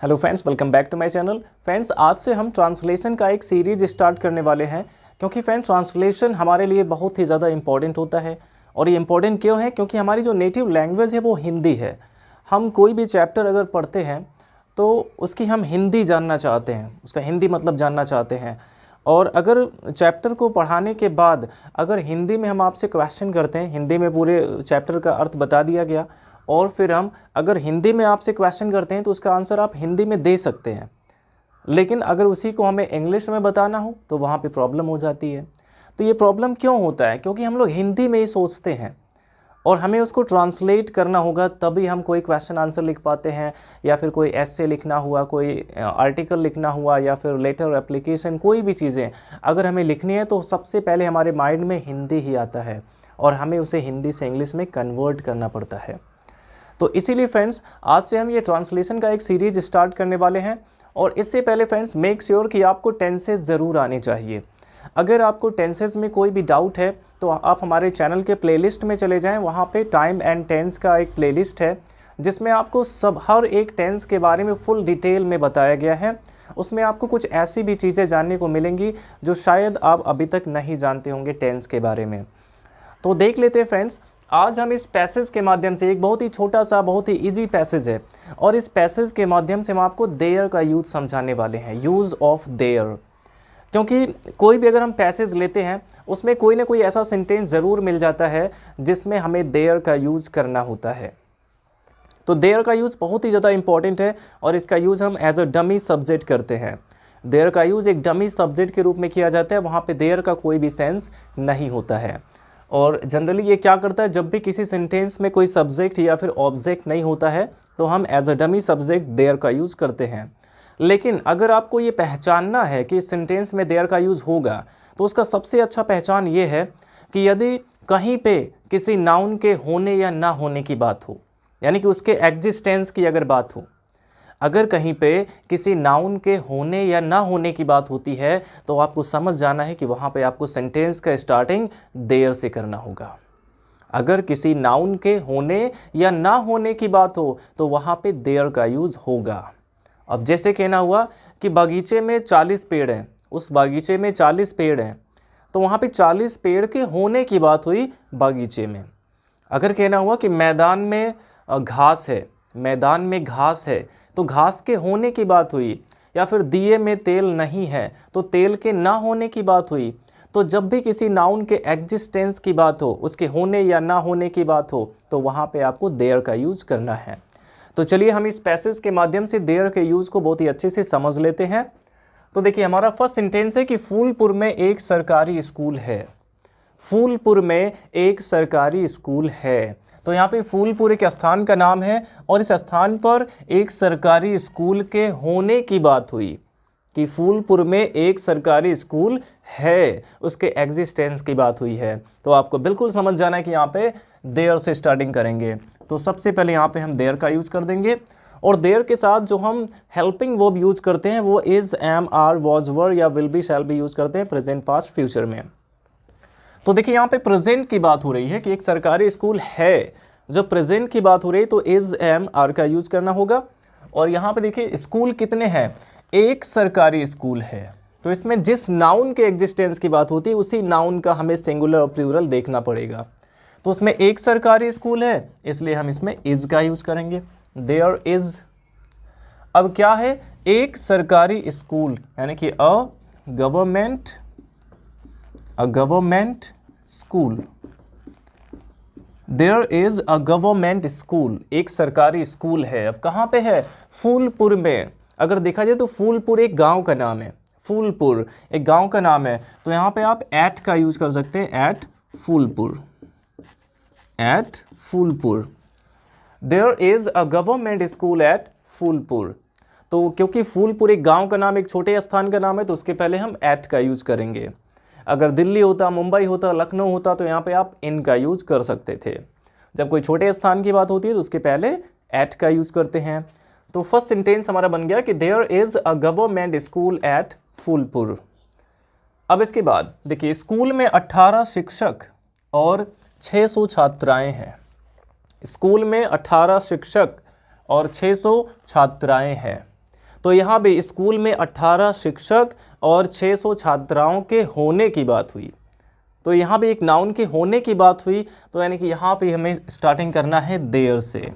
Hello friends, welcome back to my channel. Friends, आज से हम ट्रांसलेशन का एक सीरीज स्टार्ट करने वाले हैं, क्योंकि फ्रेंड्स ट्रांसलेशन हमारे लिए बहुत ही ज़्यादा इंपॉर्टेंट होता है। और ये इंपॉर्टेंट क्यों है? क्योंकि हमारी जो नेटिव लैंग्वेज है वो हिंदी है। हम कोई भी चैप्टर अगर पढ़ते हैं तो उसकी हम हिंदी जानना चाहते हैं, उसका हिंदी मतलब जानना चाहते हैं। और अगर चैप्टर को पढ़ाने के बाद अगर हिंदी में हम आपसे क्वेश्चन करते हैं, हिंदी में पूरे चैप्टर का अर्थ बता दिया गया, और फिर हम अगर हिंदी में आपसे क्वेश्चन करते हैं तो उसका आंसर आप हिंदी में दे सकते हैं। लेकिन अगर उसी को हमें इंग्लिश में बताना हो तो वहाँ पे प्रॉब्लम हो जाती है। तो ये प्रॉब्लम क्यों होता है? क्योंकि हम लोग हिंदी में ही सोचते हैं और हमें उसको ट्रांसलेट करना होगा, तभी हम कोई क्वेश्चन आंसर लिख पाते हैं, या फिर कोई एस्से लिखना हुआ, कोई आर्टिकल लिखना हुआ, या फिर लेटर एप्लीकेशन, कोई भी चीज़ें अगर हमें लिखनी है तो सबसे पहले हमारे माइंड में हिंदी ही आता है और हमें उसे हिंदी से इंग्लिश में कन्वर्ट करना पड़ता है। तो इसीलिए फ्रेंड्स आज से हम ये ट्रांसलेशन का एक सीरीज स्टार्ट करने वाले हैं। और इससे पहले फ्रेंड्स मेक श्योर कि आपको टेंसेस ज़रूर आने चाहिए। अगर आपको टेंसेस में कोई भी डाउट है तो आप हमारे चैनल के प्लेलिस्ट में चले जाएं। वहाँ पे टाइम एंड टेंस का एक प्लेलिस्ट है जिसमें आपको हर एक टेंस के बारे में फुल डिटेल में बताया गया है। उसमें आपको कुछ ऐसी भी चीज़ें जानने को मिलेंगी जो शायद आप अभी तक नहीं जानते होंगे टेंस के बारे में। तो देख लेते हैं फ्रेंड्स, आज हम इस पैसेज के माध्यम से, एक बहुत ही छोटा सा बहुत ही इजी पैसेज है, और इस पैसेज के माध्यम से हम आपको देयर का यूज़ समझाने वाले हैं, यूज़ ऑफ देयर। क्योंकि कोई भी अगर हम पैसेज लेते हैं उसमें कोई ना कोई ऐसा सेंटेंस ज़रूर मिल जाता है जिसमें हमें देयर का यूज़ करना होता है। तो देयर का यूज़ बहुत ही ज़्यादा इंपॉर्टेंट है और इसका यूज़ हम एज अ डमी सब्जेक्ट करते हैं। देयर का यूज़ एक डमी सब्जेक्ट के रूप में किया जाता है, वहाँ पे देयर का कोई भी सेंस नहीं होता है। और जनरली ये क्या करता है, जब भी किसी सेंटेंस में कोई सब्जेक्ट या फिर ऑब्जेक्ट नहीं होता है तो हम as a dummy subject there का यूज़ करते हैं। लेकिन अगर आपको ये पहचानना है कि इस सेंटेंस में देयर का यूज़ होगा तो उसका सबसे अच्छा पहचान ये है कि यदि कहीं पे किसी नाउन के होने या ना होने की बात हो, यानी कि उसके एग्जिस्टेंस की अगर बात हो, अगर कहीं पे किसी नाउन के होने या ना होने की बात होती है तो आपको समझ जाना है कि वहाँ पे आपको सेंटेंस का स्टार्टिंग देयर से करना होगा। अगर किसी नाउन के होने या ना होने की बात हो तो वहाँ पे देयर का यूज़ होगा। अब जैसे कहना हुआ कि बगीचे में 40 पेड़ हैं, उस बगीचे में 40 पेड़ हैं, तो वहाँ पे 40 पेड़ के होने की बात हुई बगीचे में। अगर कहना हुआ कि मैदान में घास है, मैदान में घास है, तो घास के होने की बात हुई। या फिर दिए में तेल नहीं है तो तेल के ना होने की बात हुई। तो जब भी किसी नाउन के एग्जिस्टेंस की बात हो, उसके होने या ना होने की बात हो, तो वहाँ पे आपको देयर का यूज़ करना है। तो चलिए हम इस पैसेज के माध्यम से देयर के यूज़ को बहुत ही अच्छे से समझ लेते हैं। तो देखिए, हमारा फर्स्ट सेंटेंस है कि फूलपुर में एक सरकारी स्कूल है। फूलपुर में एक सरकारी स्कूल है। तो यहाँ पे फूलपुर एक स्थान का नाम है और इस स्थान पर एक सरकारी स्कूल के होने की बात हुई कि फूलपुर में एक सरकारी स्कूल है, उसके एग्जिस्टेंस की बात हुई है। तो आपको बिल्कुल समझ जाना है कि यहाँ पे देयर से स्टार्टिंग करेंगे। तो सबसे पहले यहाँ पे हम देयर का यूज़ कर देंगे, और देयर के साथ जो हम हेल्पिंग वर्ब यूज़ करते हैं वो इज़, एम, आर, वॉज, वर या will be, shall be use करते हैं प्रेजेंट, पास्ट, फ्यूचर में। तो देखिए यहाँ पे प्रेजेंट की बात हो रही है कि एक सरकारी स्कूल है। जो प्रेजेंट की बात हो रही है तो इज, एम, आर का यूज़ करना होगा। और यहाँ पे देखिए स्कूल कितने हैं? एक सरकारी स्कूल है। तो इसमें जिस नाउन के एग्जिस्टेंस की बात होती है उसी नाउन का हमें सिंगुलर और प्लूरल देखना पड़ेगा। तो उसमें एक सरकारी स्कूल है, इसलिए हम इसमें इज का यूज़ करेंगे, देयर इज। अब क्या है? एक सरकारी स्कूल, यानी कि a government school. There is a government school, एक सरकारी स्कूल है। अब कहाँ पे है? फूलपुर में। अगर देखा जाए तो फूलपुर एक गांव का नाम है, फूलपुर एक गांव का नाम है। तो यहाँ पे आप एट का यूज़ कर सकते हैं, at Phulpur, at Phulpur. There is a government school at Phulpur. तो क्योंकि फूलपुर एक गांव का नाम, एक छोटे स्थान का नाम है, तो उसके पहले हम एट का यूज़ करेंगे। अगर दिल्ली होता, मुंबई होता, लखनऊ होता तो यहाँ पे आप इन का यूज़ कर सकते थे। जब कोई छोटे स्थान की बात होती है तो उसके पहले एट का यूज़ करते हैं। तो फर्स्ट सेंटेंस हमारा बन गया कि there is a government school at Phulpur. अब इसके बाद देखिए, स्कूल में 18 शिक्षक और 600 छात्राएं हैं। स्कूल में 18 शिक्षक और 600 छात्राएं हैं। तो यहाँ पे स्कूल में 18 शिक्षक और 600 छात्राओं के होने की बात हुई। तो यहाँ पे एक नाउन के होने की बात हुई, तो यानी कि यहाँ पे हमें स्टार्टिंग करना है देयर से।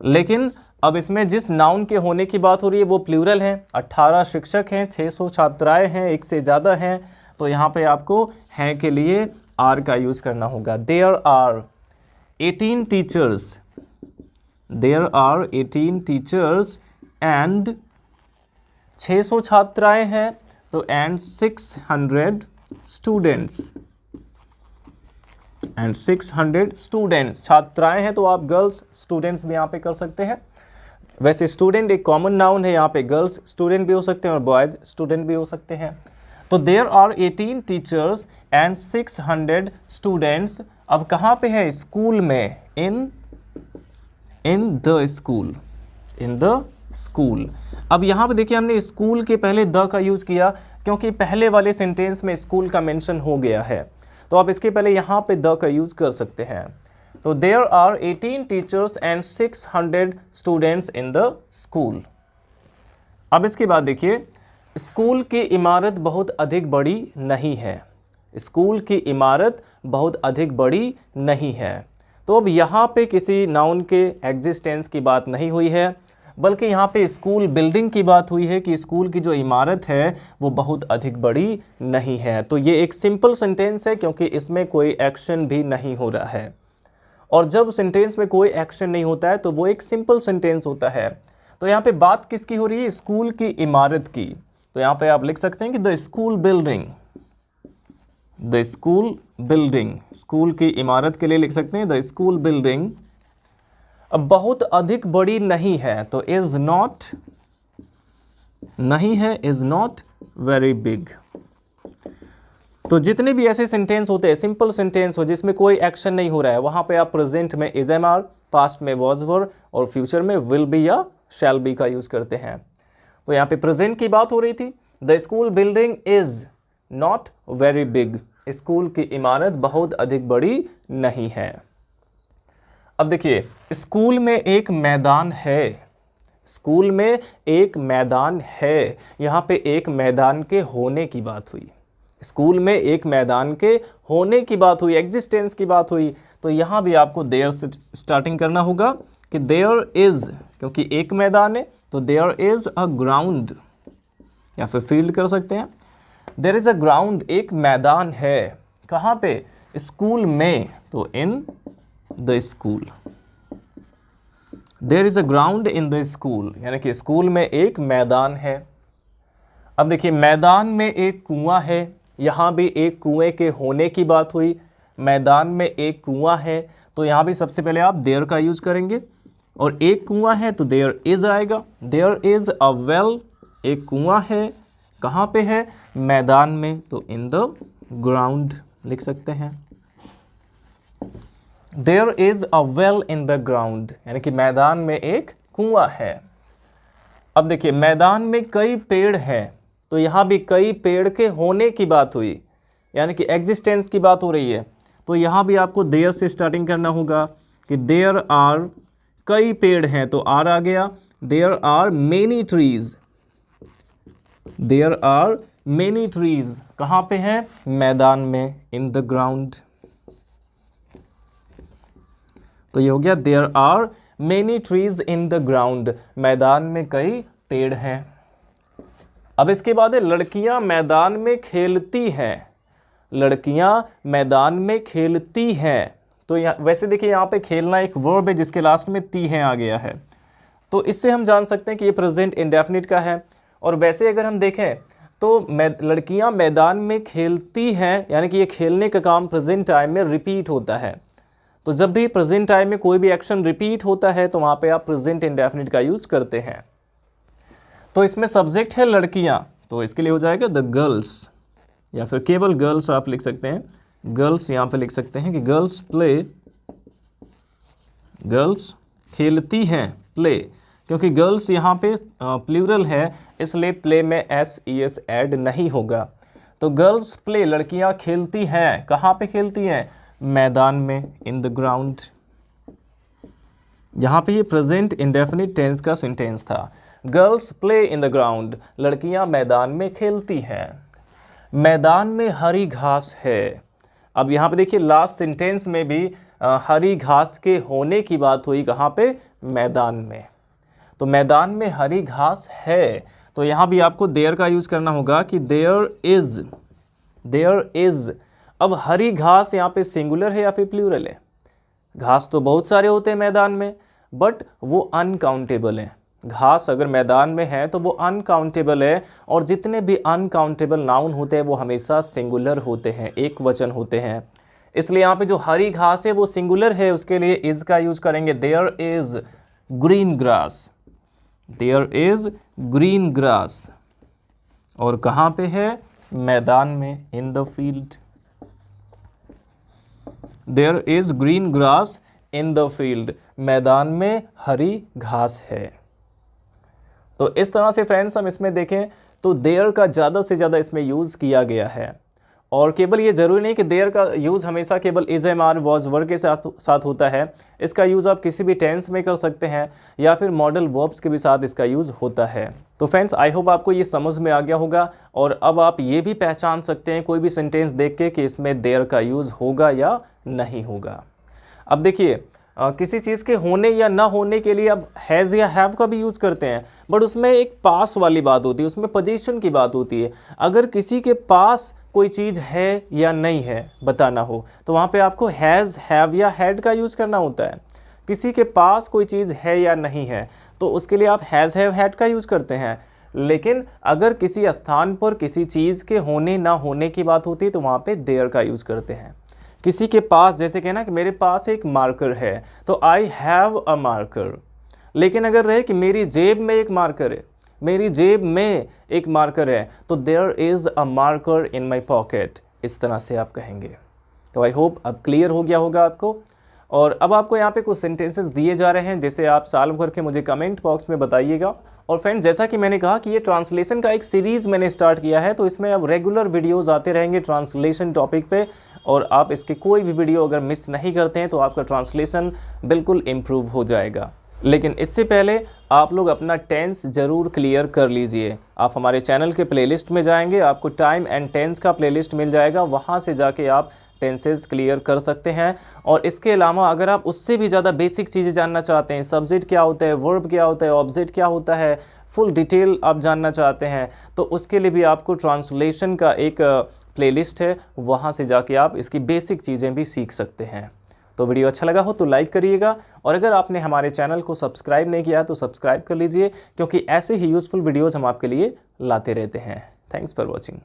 लेकिन अब इसमें जिस नाउन के होने की बात हो रही है वो प्लूरल है, 18 शिक्षक हैं, 600 छात्राएं हैं, एक से ज़्यादा हैं, तो यहाँ पे आपको हैं के लिए आर का यूज़ करना होगा। There are 18 teachers, there are 18 teachers and 600 छात्राएं हैं, तो एंड 600 स्टूडेंट्स, एंड 600 स्टूडेंट्स, छात्राएं हैं तो आप गर्ल्स स्टूडेंट्स भी यहाँ पे कर सकते हैं। वैसे स्टूडेंट एक कॉमन नाउन है, यहाँ पे गर्ल्स स्टूडेंट भी हो सकते हैं और बॉयज स्टूडेंट भी हो सकते हैं। तो there are 18 teachers and 600 students. अब कहाँ पे है? स्कूल में, in the school, in the school. अब यहाँ पे देखिए हमने स्कूल के पहले द का यूज़ किया क्योंकि पहले वाले सेंटेंस में स्कूल का मेंशन हो गया है, तो आप इसके पहले यहाँ पे द का यूज़ कर सकते हैं। तो there are 18 teachers and 600 students in the school. अब इसके बाद देखिए, स्कूल की इमारत बहुत अधिक बड़ी नहीं है, स्कूल की इमारत बहुत अधिक बड़ी नहीं है। तो अब यहाँ पे किसी नाउन के एग्जिस्टेंस की बात नहीं हुई है, बल्कि यहाँ पे स्कूल बिल्डिंग की बात हुई है कि स्कूल की जो इमारत है वो बहुत अधिक बड़ी नहीं है। तो ये एक सिंपल सेंटेंस है क्योंकि इसमें कोई एक्शन भी नहीं हो रहा है, और जब सेंटेंस में कोई एक्शन नहीं होता है तो वो एक सिंपल सेंटेंस होता है। तो यहाँ पे बात किसकी हो रही है? स्कूल की इमारत की। तो यहाँ पे आप लिख सकते हैं कि the school building, the school building, school की इमारत के लिए लिख सकते हैं द स्कूल बिल्डिंग। अब बहुत अधिक बड़ी नहीं है, तो इज नॉट, नहीं है, इज नॉट वेरी बिग। तो जितने भी ऐसे सेंटेंस होते हैं, सिंपल सेंटेंस हो जिसमें कोई एक्शन नहीं हो रहा है, वहां पे आप प्रेजेंट में इज एम आर, पास्ट में वॉज वर और फ्यूचर में विल बी या शैल बी का यूज करते हैं। तो यहाँ पे प्रेजेंट की बात हो रही थी, the school building is not very big, school की इमारत बहुत अधिक बड़ी नहीं है। अब देखिए, स्कूल में एक मैदान है, स्कूल में एक मैदान है, यहाँ पे एक मैदान के होने की बात हुई, स्कूल में एक मैदान के होने की बात हुई, एग्जिस्टेंस की बात हुई। तो यहाँ भी आपको देयर से स्टार्टिंग करना होगा कि देयर इज, क्योंकि एक मैदान है तो देयर इज अ ग्राउंड, या फिर फील्ड कर सकते हैं। देयर इज अ ग्राउंड, एक मैदान है, कहाँ पे? स्कूल में, तो in the school. There is a ground in the school, यानी कि स्कूल में एक मैदान है। अब देखिए, मैदान में एक कुआं है, यहाँ भी एक कुएं के होने की बात हुई, मैदान में एक कुआं है, तो यहाँ भी सबसे पहले आप देयर का यूज करेंगे, और एक कुआं है तो देयर इज आएगा। देयर इज अ वेल, एक कुआं है, कहाँ पे है? मैदान में, तो इन द ग्राउंड लिख सकते हैं। There is a well in the ground, यानी कि मैदान में एक कुआं है। अब देखिए, मैदान में कई पेड़ हैं, तो यहाँ भी कई पेड़ के होने की बात हुई, यानी कि एग्जिस्टेंस की बात हो रही है। तो यहाँ भी आपको देयर से स्टार्टिंग करना होगा कि देयर आर, कई पेड़ हैं तो आर आ गया। There are many trees, there are many trees, कहाँ पे हैं? मैदान में, इन द ग्राउंड। तो ये हो गया there are many trees in the ground, मैदान में कई पेड़ हैं। अब इसके बाद है लड़कियां मैदान में खेलती हैं, लड़कियां मैदान में खेलती हैं। तो वैसे देखिए, यहाँ पे खेलना एक वर्ब है जिसके लास्ट में ती है आ गया है, तो इससे हम जान सकते हैं कि ये प्रेजेंट इंडेफिनिट का है। और वैसे अगर हम देखें तो लड़कियां मैदान में खेलती हैं, यानी कि ये खेलने का काम प्रेजेंट टाइम में रिपीट होता है। तो जब भी प्रेजेंट टाइम में कोई भी एक्शन रिपीट होता है तो वहाँ पे आप प्रेजेंट इंडेफिनिट का यूज करते हैं। तो इसमें सब्जेक्ट है लड़कियां, तो इसके लिए हो जाएगा द गर्ल्स, या फिर केवल गर्ल्स आप लिख सकते हैं, गर्ल्स यहाँ पे लिख सकते हैं कि गर्ल्स प्ले, गर्ल्स खेलती हैं, प्ले, क्योंकि गर्ल्स यहाँ पे प्लूरल है इसलिए प्ले में एस ऐड नहीं होगा। तो गर्ल्स प्ले, लड़कियां खेलती हैं, कहाँ पे खेलती हैं? मैदान में, इन द ग्राउंड। यहाँ पे ये प्रेजेंट इंडेफिनिट टेंस का सेंटेंस था। Girls play in the ground, लड़कियां मैदान में खेलती हैं। मैदान में हरी घास है। अब यहाँ पे देखिए लास्ट सेंटेंस में भी हरी घास के होने की बात हुई, कहाँ पे? मैदान में। तो मैदान में हरी घास है, तो यहाँ भी आपको देयर का यूज करना होगा कि देयर इज। अब हरी घास यहाँ पे सिंगुलर है या फिर प्लूरल है? घास तो बहुत सारे होते हैं मैदान में, बट वो अनकाउंटेबल हैं। घास अगर मैदान में है तो वो अनकाउंटेबल है, और जितने भी अनकाउंटेबल नाउन होते हैं वो हमेशा सिंगुलर होते हैं, एक वचन होते हैं। इसलिए यहाँ पे जो हरी घास है वो सिंगुलर है, उसके लिए इज का यूज करेंगे। There is green grass, there is green grass. और कहाँ पे है? मैदान में, in the field. There is green grass in the field, मैदान में हरी घास है। तो इस तरह से फ्रेंड्स हम इसमें देखें तो देयर का ज़्यादा से ज़्यादा इसमें यूज़ किया गया है। और केवल ये ज़रूरी नहीं कि देयर का यूज़ हमेशा केवल इज, एम, आर, वॉज, वर के साथ होता है। इसका यूज़ आप किसी भी टेंस में कर सकते हैं या फिर मॉडल वर्ब्स के भी साथ इसका यूज़ होता है। तो फ्रेंड्स आई होप आपको ये समझ में आ गया होगा, और अब आप ये भी पहचान सकते हैं कोई भी सेंटेंस देख के कि इसमें देयर का यूज़ होगा या नहीं होगा। अब देखिए किसी चीज़ के होने या ना होने के लिए अब हैज़ या हैव का भी यूज़ करते हैं, बट उसमें एक पास वाली बात होती है, उसमें पोजीशन की बात होती है। अगर किसी के पास कोई चीज़ है या नहीं है बताना हो तो वहाँ पे आपको हैज़, हैव या हैड का यूज़ करना होता है। किसी के पास कोई चीज़ है या नहीं है तो उसके लिए आप हैज़, हैव, हैड का यूज़ करते हैं। लेकिन अगर किसी स्थान पर किसी चीज़ के होने ना होने की बात होती है तो वहाँ पे देयर का यूज़ करते हैं। किसी के पास, जैसे कहना कि मेरे पास एक मार्कर है तो आई हैव अ मार्कर। लेकिन अगर रहे कि मेरी जेब में एक मार्कर है, मेरी जेब में एक मार्कर है, तो there is a marker in my pocket, इस तरह से आप कहेंगे। तो आई होप अब क्लियर हो गया होगा आपको। और अब आपको यहाँ पे कुछ सेंटेंसेस दिए जा रहे हैं जिसे आप सॉल्व करके मुझे कमेंट बॉक्स में बताइएगा। और फ्रेंड जैसा कि मैंने कहा कि ये ट्रांसलेशन का एक सीरीज़ मैंने स्टार्ट किया है, तो इसमें अब रेगुलर वीडियोज़ आते रहेंगे ट्रांसलेशन टॉपिक पे, और आप इसके कोई भी वीडियो अगर मिस नहीं करते हैं तो आपका ट्रांसलेशन बिल्कुल इम्प्रूव हो जाएगा। लेकिन इससे पहले आप लोग अपना टेंस ज़रूर क्लियर कर लीजिए। आप हमारे चैनल के प्लेलिस्ट में जाएंगे, आपको टाइम एंड टेंस का प्लेलिस्ट मिल जाएगा, वहाँ से जाके आप टेंसेस क्लियर कर सकते हैं। और इसके अलावा अगर आप उससे भी ज़्यादा बेसिक चीज़ें जानना चाहते हैं, सब्जेक्ट क्या होता है, वर्ब क्या होता है, ऑब्जेक्ट क्या होता है, फुल डिटेल आप जानना चाहते हैं, तो उसके लिए भी आपको ट्रांसलेशन का एक प्लेलिस्ट है, वहाँ से जाके आप इसकी बेसिक चीज़ें भी सीख सकते हैं। तो वीडियो अच्छा लगा हो तो लाइक करिएगा, और अगर आपने हमारे चैनल को सब्सक्राइब नहीं किया तो सब्सक्राइब कर लीजिए, क्योंकि ऐसे ही यूज़फुल वीडियोज़ हम आपके लिए लाते रहते हैं। Thanks for watching.